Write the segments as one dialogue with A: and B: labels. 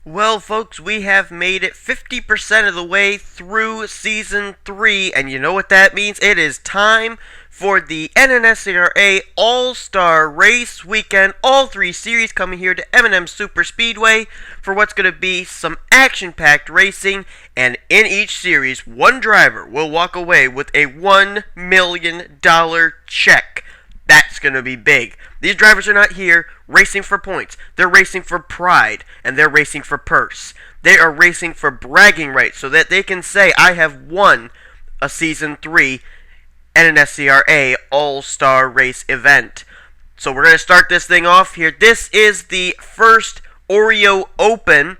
A: Well, folks, we have made it 50% of the way through Season 3, and you know what that means? It is time for the NNSCRA All-Star Race Weekend. All three series coming here to M&M Super Speedway for what's going to be some action-packed racing, and in each series, one driver will walk away with a $1 million check. That's going to be big. These drivers are not here racing for points. They're racing for pride, and they're racing for purse. They are racing for bragging rights so that they can say, I have won a Season 3 NNSCRA All-Star Race event. So we're going to start this thing off here. This is the first Oreo Open.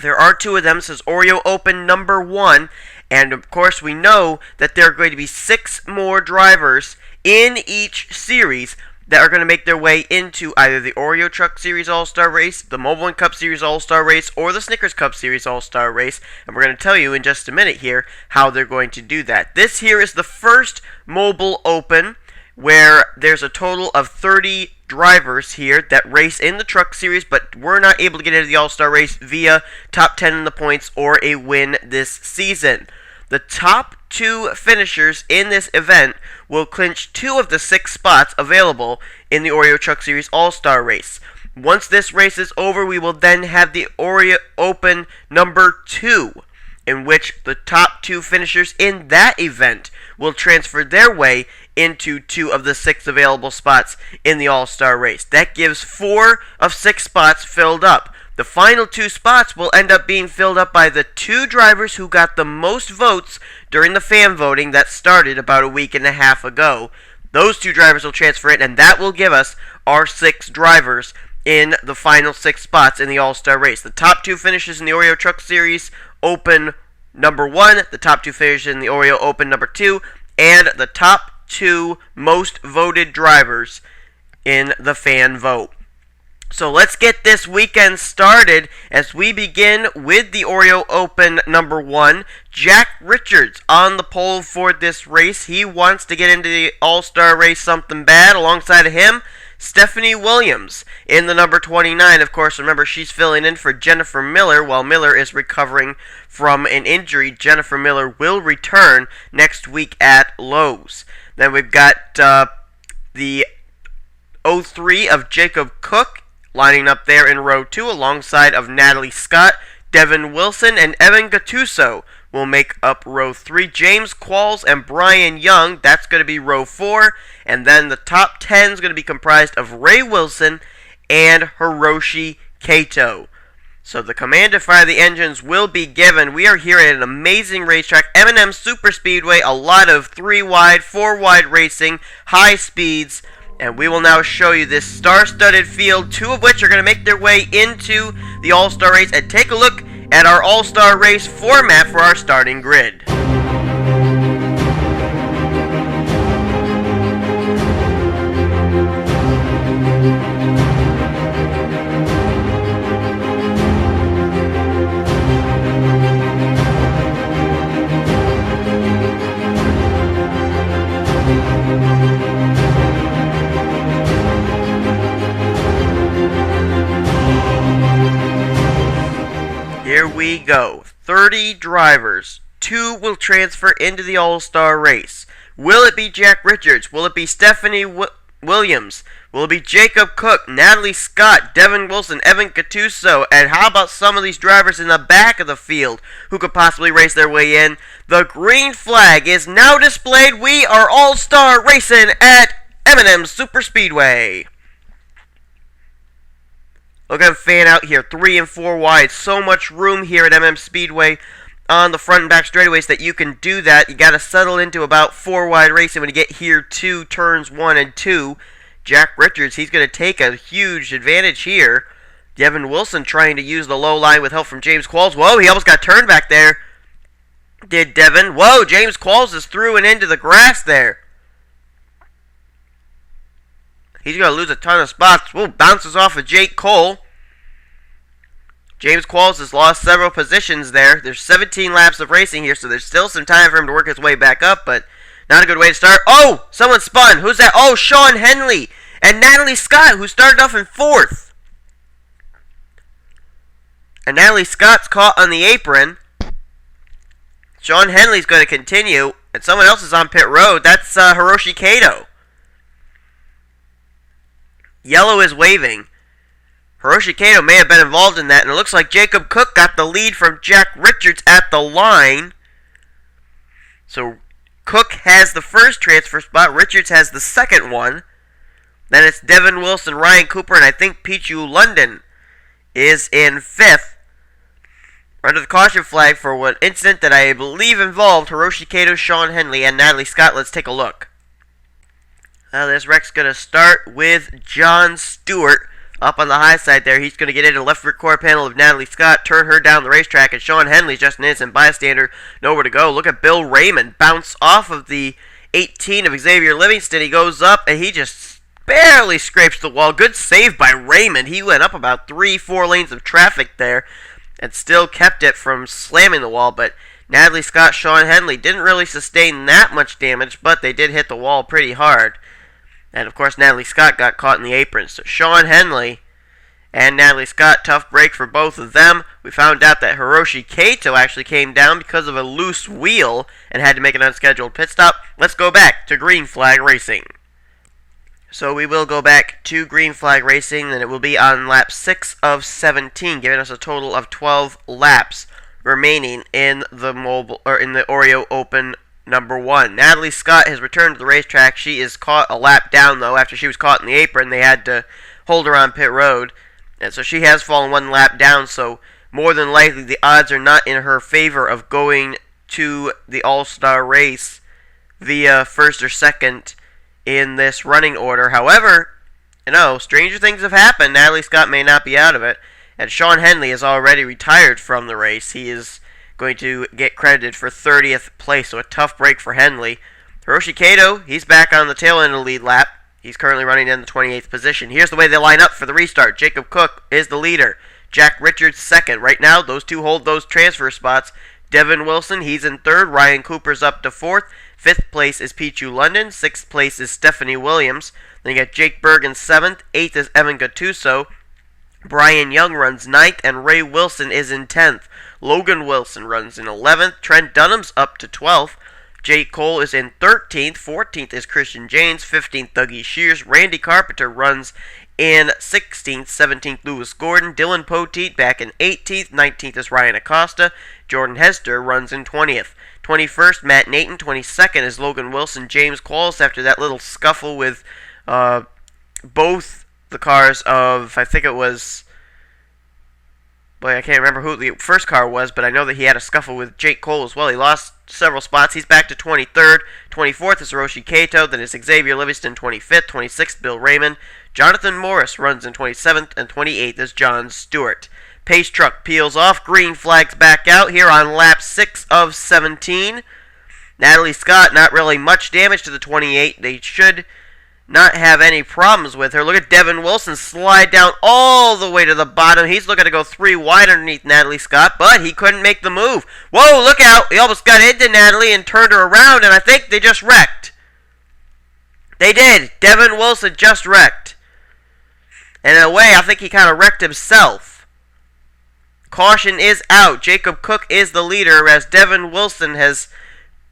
A: There are two of them. This is Oreo Open number 1. And of course we know that there are going to be 6 more drivers in each series that are going to make their way into either the Oreo Truck Series All-Star Race, the Mobile One Cup Series All-Star Race, or the Snickers Cup Series All-Star Race. And we're going to tell you in just a minute here how they're going to do that. This here is the first Mobile Open, where there's a total of 30 drivers here that race in the Truck Series, but were not able to get into the All-Star Race via top 10 in the points or a win this season. The top 2 finishers in this event will clinch 2 of the 6 spots available in the Oreo Truck Series All-Star Race. Once this race is over, we will then have the Oreo Open number 2, in which the top 2 finishers in that event will transfer their way into 2 of the 6 available spots in the All-Star Race. That gives 4 of 6 spots filled up. The final 2 spots will end up being filled up by the 2 drivers who got the most votes during the fan voting that started about a week and a half ago. Those 2 drivers will transfer in, and that will give us our 6 drivers in the final 6 spots in the All-Star Race. The top 2 finishes in the Oreo Truck Series Open number 1, the top 2 finishes in the Oreo Open number 2, and the top 2 most voted drivers in the fan vote. So let's get this weekend started as we begin with the Oreo Open number 1. Jack Richards on the pole for this race. He wants to get into the All-Star Race something bad. Alongside of him, Stephanie Williams in the number 29. Of course, remember, she's filling in for Jennifer Miller while Miller is recovering from an injury. Jennifer Miller will return next week at Lowe's. Then we've got the 03 of Jacob Cook lining up there in row 2 alongside of Natalie Scott. Devin Wilson and Evan Gattuso will make up row 3. James Qualls and Brian Young, that's going to be row 4. And then the top 10 is going to be comprised of Ray Wilson and Hiroshi Kato. So the command to fire the engines will be given. We are here at an amazing racetrack, M&M Super Speedway, a lot of 3-wide, 4-wide racing, high speeds. And we will now show you this star-studded field, 2 of which are going to make their way into the All-Star Race. And take a look at our All-Star Race format for our starting grid. Here we go. 30 drivers. 2 will transfer into the All-Star Race. Will it be Jack Richards? Will it be Stephanie Williams? Will it be Jacob Cook, Natalie Scott, Devin Wilson, Evan Gattuso? And how about some of these drivers in the back of the field who could possibly race their way in? The green flag is now displayed. We are All-Star Racing at M&M Super Speedway. Look at them fan out here, 3 and 4 wide. So much room here at M&M Speedway on the front and back straightaways that you can do that. You got to settle into about 4 wide racing when you get here to turns 1 and 2. Jack Richards, he's going to take a huge advantage here. Devin Wilson trying to use the low line with help from James Qualls. Whoa, he almost got turned back there. Did Devin? Whoa, James Qualls is through and into the grass there. He's going to lose a ton of spots. Whoa, bounces off of Jake Cole. James Qualls has lost several positions there. There's 17 laps of racing here, so there's still some time for him to work his way back up, but not a good way to start. Oh, someone spun. Who's that? Oh, Sean Henley and Natalie Scott, who started off in 4th. And Natalie Scott's caught on the apron. Sean Henley's going to continue. And someone else is on pit road. That's Hiroshi Kato. Yellow is waving. Hiroshi Kato may have been involved in that. And it looks like Jacob Cook got the lead from Jack Richards at the line. So Cook has the first transfer spot. Richards has the second one. Then it's Devin Wilson, Ryan Cooper, and I think Pichu London is in fifth. Under the caution flag for an incident that I believe involved Hiroshi Kato, Sean Henley, and Natalie Scott. Let's take a look. This wreck's going to start with John Stewart up on the high side there. He's going to get into the left rear quarter panel of Natalie Scott, turn her down the racetrack, and Sean Henley's just an innocent bystander, nowhere to go. Look at Bill Raymond bounce off of the 18 of Xavier Livingston. He goes up, and he just barely scrapes the wall. Good save by Raymond. He went up about 3-4 lanes of traffic there and still kept it from slamming the wall. But Natalie Scott, Sean Henley didn't really sustain that much damage, but they did hit the wall pretty hard. And of course, Natalie Scott got caught in the apron. So Sean Henley and Natalie Scott, tough break for both of them. We found out that Hiroshi Kato actually came down because of a loose wheel and had to make an unscheduled pit stop. Let's go back to green flag racing. So we will go back to green flag racing, and it will be on lap 6 of 17, giving us a total of 12 laps remaining in the Oreo Open number 1. Natalie Scott has returned to the racetrack. She is caught a lap down, though. After she was caught in the apron, they had to hold her on pit road. And so she has fallen one lap down, so more than likely the odds are not in her favor of going to the All-Star race via first or second in this running order. However, stranger things have happened. Natalie Scott may not be out of it. And Sean Henley is already retired from the race. He is going to get credited for 30th place, so a tough break for Henley. Hiroshi Kato, he's back on the tail end of the lead lap. He's currently running in the 28th position. Here's the way they line up for the restart. Jacob Cook is the leader. Jack Richards second. Right now, those two hold those transfer spots. Devin Wilson, he's in third. Ryan Cooper's up to fourth. Fifth place is Pichu London. Sixth place is Stephanie Williams. Then you got Jake Berg in seventh. Eighth is Evan Gattuso. Brian Young runs ninth, and Ray Wilson is in 10th. Logan Wilson runs in 11th. Trent Dunham's up to 12th. Jake Cole is in 13th. 14th is Christian James. 15th, Dougie Shears. Randy Carpenter runs in 16th. 17th, Lewis Gordon. Dylan Poteet back in 18th. 19th is Ryan Acosta. Jordan Hester runs in 20th. 21st, Matt Nathan. 22nd is Logan Wilson. James Qualls, after that little scuffle with both the cars of, I think it was, I can't remember who the first car was, but I know that he had a scuffle with Jake Cole as well. He lost several spots. He's back to 23rd. 24th is Hiroshi Kato. Then it's Xavier Livingston, 25th. 26th, Bill Raymond. Jonathan Morris runs in 27th, and 28th is John Stewart. Pace truck peels off. Green flags back out here on lap 6 of 17. Natalie Scott, not really much damage to the 28. They should not have any problems with her. Look at Devin Wilson slide down all the way to the bottom. He's looking to go 3 wide underneath Natalie Scott, but he couldn't make the move. Whoa, look out. He almost got into Natalie and turned her around, and I think they just wrecked. They did. Devin Wilson just wrecked. And in a way, I think he kind of wrecked himself. Caution is out. Jacob Cook is the leader, as Devin Wilson has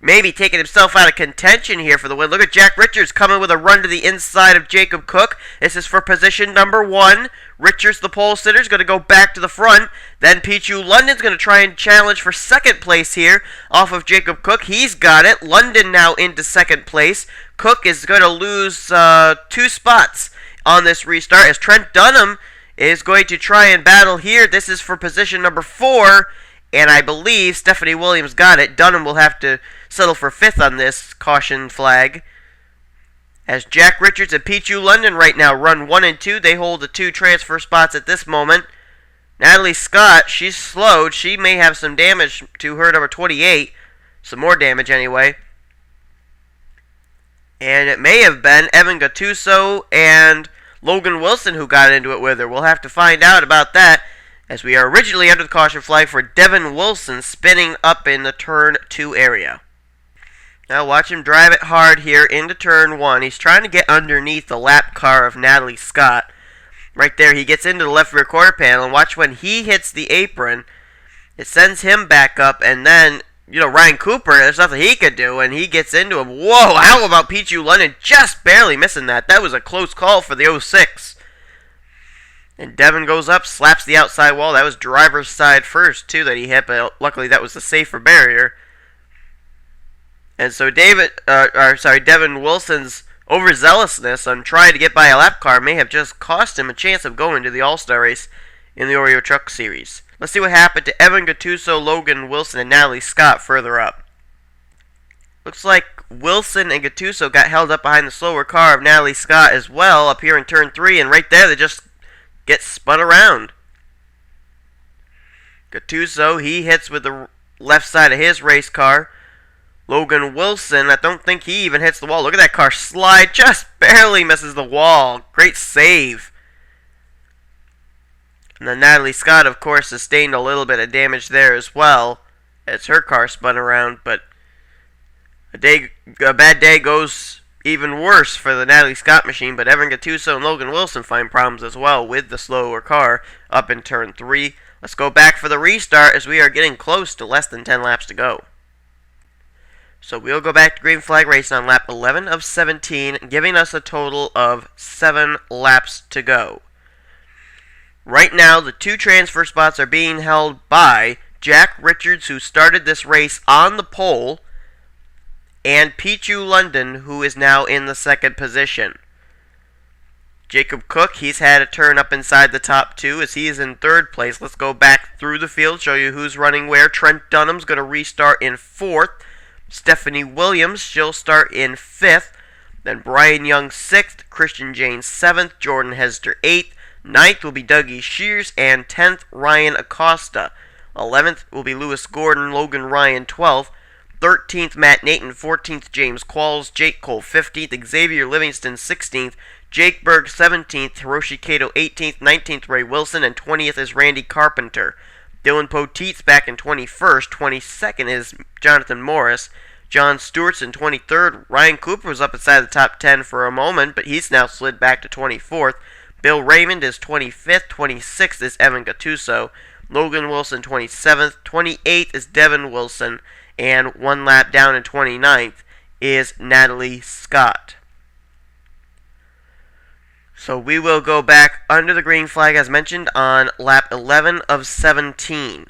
A: maybe taking himself out of contention here for the win. Look at Jack Richards coming with a run to the inside of Jacob Cook. This is for position number 1. Richards, the pole sitter, is going to go back to the front. Then Pichu London's going to try and challenge for second place here off of Jacob Cook. He's got it. London now into second place. Cook is going to lose 2 spots on this restart, as Trent Dunham is going to try and battle here. This is for position number 4. And I believe Stephanie Williams got it. Dunham will have to settle for 5th on this caution flag, as Jack Richards and Pichu London right now run 1 and 2. They hold the 2 transfer spots at this moment. Natalie Scott, she's slowed. She may have some damage to her number 28. Some more damage anyway. And it may have been Evan Gattuso and Logan Wilson who got into it with her. We'll have to find out about that, as we are originally under the caution flag for Devin Wilson spinning up in the turn 2 area. Now watch him drive it hard here into turn 1. He's trying to get underneath the lap car of Natalie Scott. Right there, he gets into the left rear quarter panel, and watch when he hits the apron, it sends him back up, and then, Ryan Cooper, there's nothing he could do, and he gets into him. Whoa, how about Pichu London just barely missing that? That was a close call for the 06. And Devin goes up, slaps the outside wall. That was driver's side first, too, that he hit, but luckily that was the safer barrier. And so Devin Wilson's overzealousness on trying to get by a lap car may have just cost him a chance of going to the All-Star race in the Oreo Truck Series. Let's see what happened to Evan Gattuso, Logan Wilson, and Natalie Scott further up. Looks like Wilson and Gattuso got held up behind the slower car of Natalie Scott as well up here in turn 3, and right there they just get spun around. Gattuso, he hits with the left side of his race car. Logan Wilson, I don't think he even hits the wall. Look at that car slide, just barely misses the wall. Great save. And then Natalie Scott, of course, sustained a little bit of damage there as well as her car spun around, but a bad day goes even worse for the Natalie Scott machine, but Evan Gattuso and Logan Wilson find problems as well with the slower car up in turn 3. Let's go back for the restart as we are getting close to less than 10 laps to go. So we'll go back to green flag racing on lap 11 of 17, giving us a total of 7 laps to go. Right now, the 2 transfer spots are being held by Jack Richards, who started this race on the pole, and Pichu London, who is now in the 2nd position. Jacob Cook, he's had a turn up inside the top 2 as he is in 3rd place. Let's go back through the field, show you who's running where. Trent Dunham's going to restart in 4th. Stephanie Williams, she'll start in 5th. Then Brian Young 6th. Christian James 7th. Jordan Hester 8th. 9th will be Dougie Shears. And 10th, Ryan Acosta. 11th will be Lewis Gordon. Logan Ryan 12th. 13th, Matt Nathan. 14th, James Qualls. Jake Cole 15th. Xavier Livingston 16th. Jake Berg 17th. Hiroshi Kato 18th. 19th, Ray Wilson. And 20th is Randy Carpenter. Dylan Poteet's back in 21st. 22nd is Jonathan Morris. John Stewart's in 23rd. Ryan Cooper was up inside the top 10 for a moment, but he's now slid back to 24th. Bill Raymond is 25th. 26th is Evan Gattuso. Logan Wilson 27th. 28th is Devin Wilson. And 1 lap down in 29th is Natalie Scott. So we will go back under the green flag as mentioned on lap 11 of 17.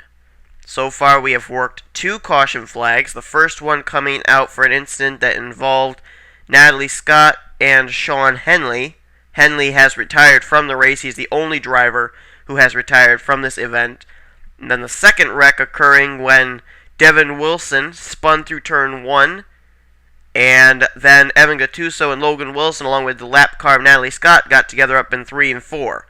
A: So far we have worked 2 caution flags, the first one coming out for an incident that involved Natalie Scott and Sean Henley. Henley has retired from the race. He's the only driver who has retired from this event. And then the second wreck occurring when Devin Wilson spun through turn 1. And then Evan Gattuso and Logan Wilson, along with the lap car of Natalie Scott, got together up in 3 and 4.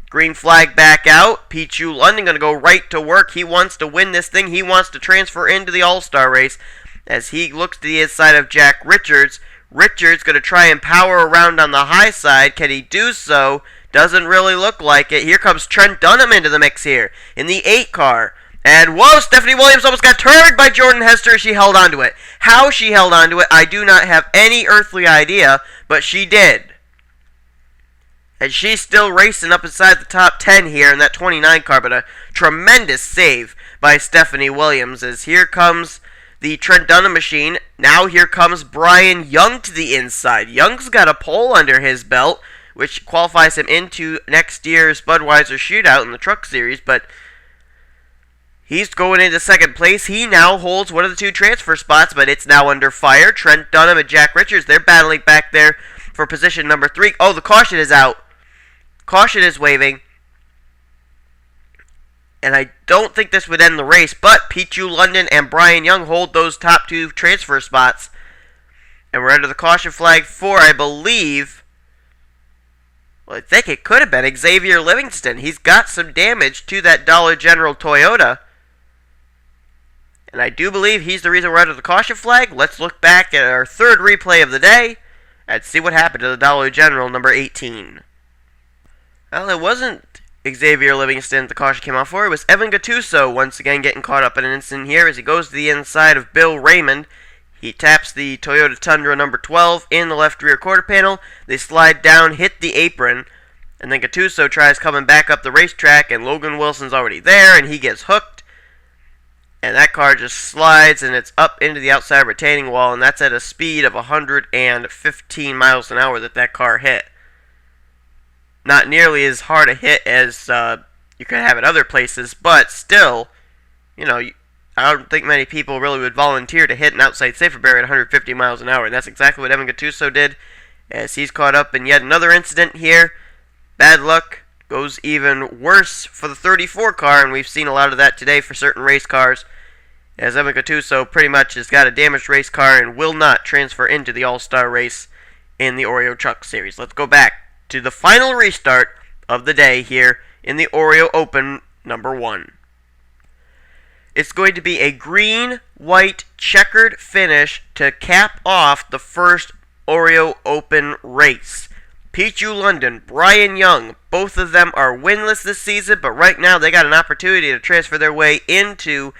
A: Green flag back out. Pichu London going to go right to work. He wants to win this thing. He wants to transfer into the All-Star race as he looks to the inside of Jack Richards. Richards going to try and power around on the high side. Can he do so? Doesn't really look like it. Here comes Trent Dunham into the mix here in the 8 car. And whoa, Stephanie Williams almost got turned by Jordan Hester. She held onto it. How she held onto it, I do not have any earthly idea, but she did. And she's still racing up inside the top 10 here in that 29 car, but a tremendous save by Stephanie Williams as here comes the Trent Dunham machine. Now here comes Brian Young to the inside. Young's got a pole under his belt, which qualifies him into next year's Budweiser Shootout in the Truck Series, but he's going into 2nd place. He now holds one of the 2 transfer spots, but it's now under fire. Trent Dunham and Jack Richards, they're battling back there for position number 3. Oh, the caution is out. Caution is waving. And I don't think this would end the race, but Pichu London and Brian Young hold those top 2 transfer spots. And we're under the caution flag for, I believe, well, I think it could have been Xavier Livingston. He's got some damage to that Dollar General Toyota. And I do believe he's the reason we're under the caution flag. Let's look back at our 3rd replay of the day and see what happened to the Dollar General number 18. Well, it wasn't Xavier Livingston the caution came out for. It was Evan Gattuso once again getting caught up in an incident here as he goes to the inside of Bill Raymond. He taps the Toyota Tundra number 12 in the left rear quarter panel. They slide down, hit the apron, And then Gattuso tries coming back up the racetrack, and Logan Wilson's already there, and he gets hooked. And that car just slides, and it's up into the outside retaining wall, and that's at a speed of 115 miles an hour that car hit. Not nearly as hard a hit as you could have at other places, but still, I don't think many people really would volunteer to hit an outside safer barrier at 150 miles an hour, and that's exactly what Evan Gattuso did, as he's caught up in yet another incident here. Bad luck goes even worse for the 34 car, and we've seen a lot of that today for certain race cars, as Evan Gattuso pretty much has got a damaged race car and will not transfer into the All-Star race in the Oreo Truck Series. Let's go back to the final restart of the day here in the Oreo Open number 1. It's going to be a green-white checkered finish to cap off the first Oreo Open race. Pichu London, Brian Young, both of them are winless this season, but right now they got an opportunity to transfer their way into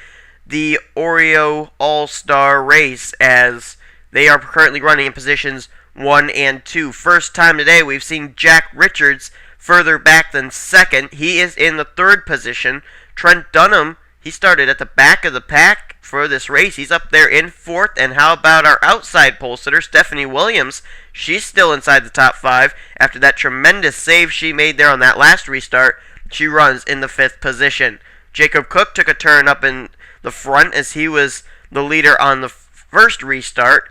A: the Oreo All-Star race, as they are currently running in positions 1 and 2. First time today we've seen Jack Richards further back than second. He is in the 3rd position. Trent Dunham, he started at the back of the pack for this race. He's up there in 4th. And how about our outside pole sitter, Stephanie Williams? She's still inside the top 5 after that tremendous save she made there on that last restart. She runs in the 5th position. Jacob Cook took a turn up in the front as he was the leader on the first restart.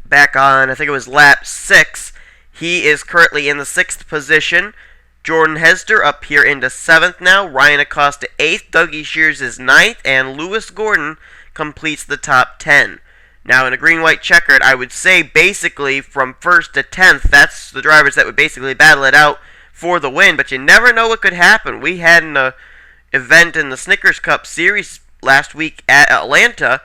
A: Back on, I think it was lap 6. He is currently in the 6th position. Jordan Hester up here into 7th now. Ryan Acosta 8th. Dougie Shears is 9th. And Lewis Gordon completes the top 10. Now, in a green-white checkered, I would say basically from 1st to 10th, that's the drivers that would basically battle it out for the win. But you never know what could happen. We had an event in the Snickers Cup Series last week at Atlanta.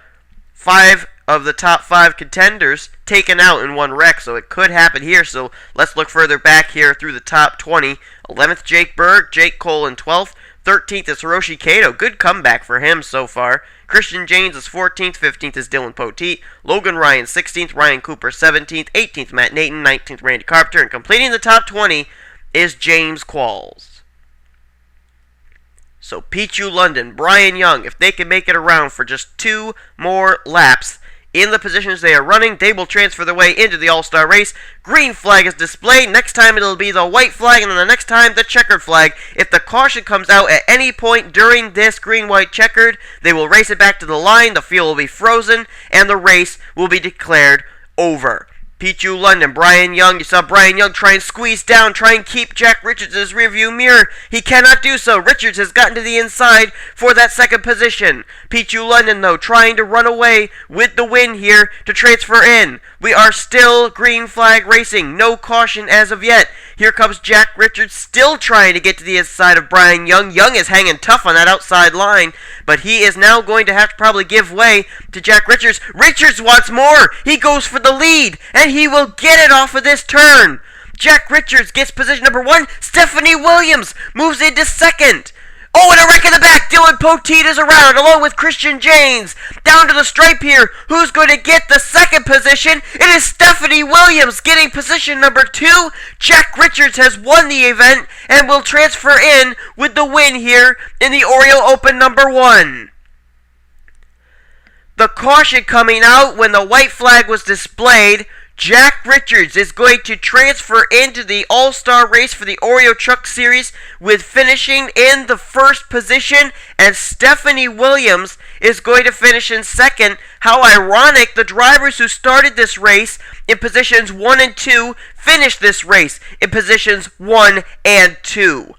A: 5 of the top 5 contenders taken out in one wreck, so it could happen here. So let's look further back here through the top 20. 11th, Jake Berg, Jake Cole in 12th. 13th is Hiroshi Kato. Good comeback for him so far. Christian James is 14th. 15th is Dylan Poteet. Logan Ryan 16th. Ryan Cooper 17th. 18th, Matt Nathan. 19th, Randy Carpenter. And completing the top 20 is James Qualls. So Pichu London, Brian Young, if they can make it around for just 2 more laps in the positions they are running, they will transfer their way into the All-Star race. Green flag is displayed. Next time it'll be the white flag, and then the next time the checkered flag. If the caution comes out at any point during this green-white checkered, they will race it back to the line, the field will be frozen, and the race will be declared over. Pichu London, Brian Young. You saw Brian Young try and squeeze down, try and keep Jack Richards in his rearview mirror. He cannot do so. Richards has gotten to the inside for that 2nd position. Pichu London, though, trying to run away with the win here to transfer in. We are still green flag racing. No caution as of yet. Here comes Jack Richards, still trying to get to the inside of Brian Young. Young is hanging tough on that outside line, but he is now going to have to probably give way to Jack Richards. Richards wants more. He goes for the lead, and he will get it off of this turn. Jack Richards gets position number 1. Stephanie Williams moves into 2nd. Oh, and a wreck in the back. Dylan Poteet is around, along with Christian James. Down to the stripe here. Who's going to get the 2nd position? It is Stephanie Williams getting position number 2. Jack Richards has won the event and will transfer in with the win here in the Oreo Open number 1. The caution coming out when the white flag was displayed. Jack Richards is going to transfer into the All-Star race for the Oreo Truck Series with finishing in the 1st position, and Stephanie Williams is going to finish in 2nd. How ironic, the drivers who started this race in positions 1 and 2 finished this race in positions 1 and 2.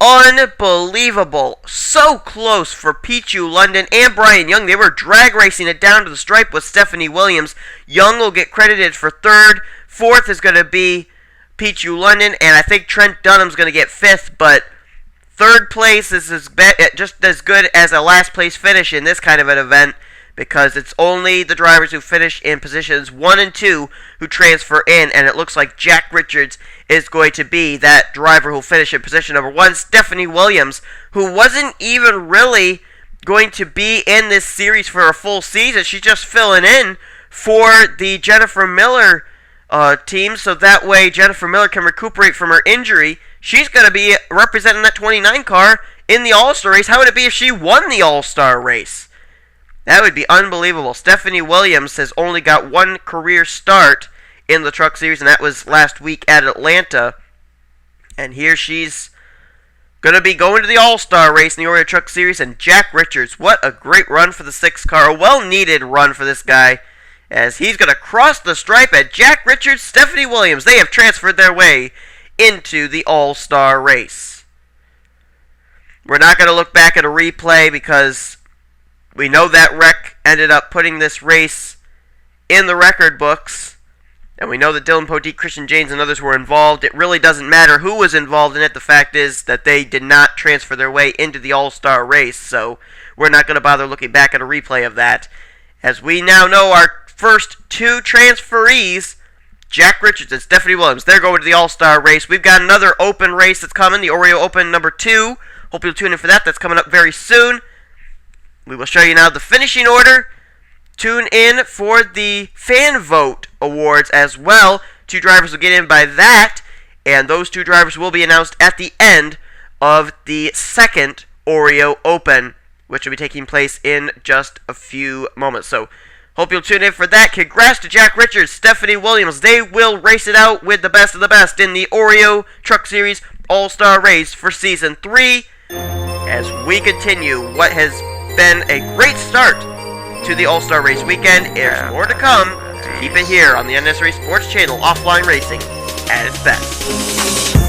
A: Unbelievable. So close for Pichu London and Brian Young. They were drag racing it down to the stripe with Stephanie Williams. Young will get credited for 3rd. 4th is going to be Pichu London, and I think Trent Dunham's going to get 5th, but 3rd place is just as good as a last place finish in this kind of an event, because it's only the drivers who finish in positions 1 and 2 who transfer in, and it looks like Jack Richards is going to be that driver who'll finish in position number 1. Stephanie Williams, who wasn't even really going to be in this series for a full season, she's just filling in for the Jennifer Miller team, so that way Jennifer Miller can recuperate from her injury. She's going to be representing that 29 car in the All-Star race. How would it be if she won the All-Star race? That would be unbelievable. Stephanie Williams has only got one career start in the Truck Series, and that was last week at Atlanta. And here she's going to be going to the All-Star race in the Oreo Truck Series. And Jack Richards, what a great run for the 6 car. A well-needed run for this guy, as he's going to cross the stripe at Jack Richards, Stephanie Williams. They have transferred their way into the All-Star race. We're not going to look back at a replay because we know that wreck ended up putting this race in the record books. And we know that Dylan Poteet, Christian James, and others were involved. It really doesn't matter who was involved in it. The fact is that they did not transfer their way into the All-Star race. So we're not going to bother looking back at a replay of that. As we now know our first 2 transferees, Jack Richards and Stephanie Williams, they're going to the All-Star race. We've got another open race that's coming, the Oreo Open number 2. Hope you'll tune in for that. That's coming up very soon. We will show you now the finishing order. Tune in for the fan vote awards as well. 2 drivers will get in by that, and those 2 drivers will be announced at the end of the second Oreo Open, which will be taking place in just a few moments. So, hope you'll tune in for that. Congrats to Jack Richards, Stephanie Williams. They will race it out with the best of the best in the Oreo Truck Series All-Star Race for Season 3 as we continue what has been a great start to the All-Star Race weekend. There's more to come. So keep it here on the NNSCRA Sports Channel, Offline Racing at its best.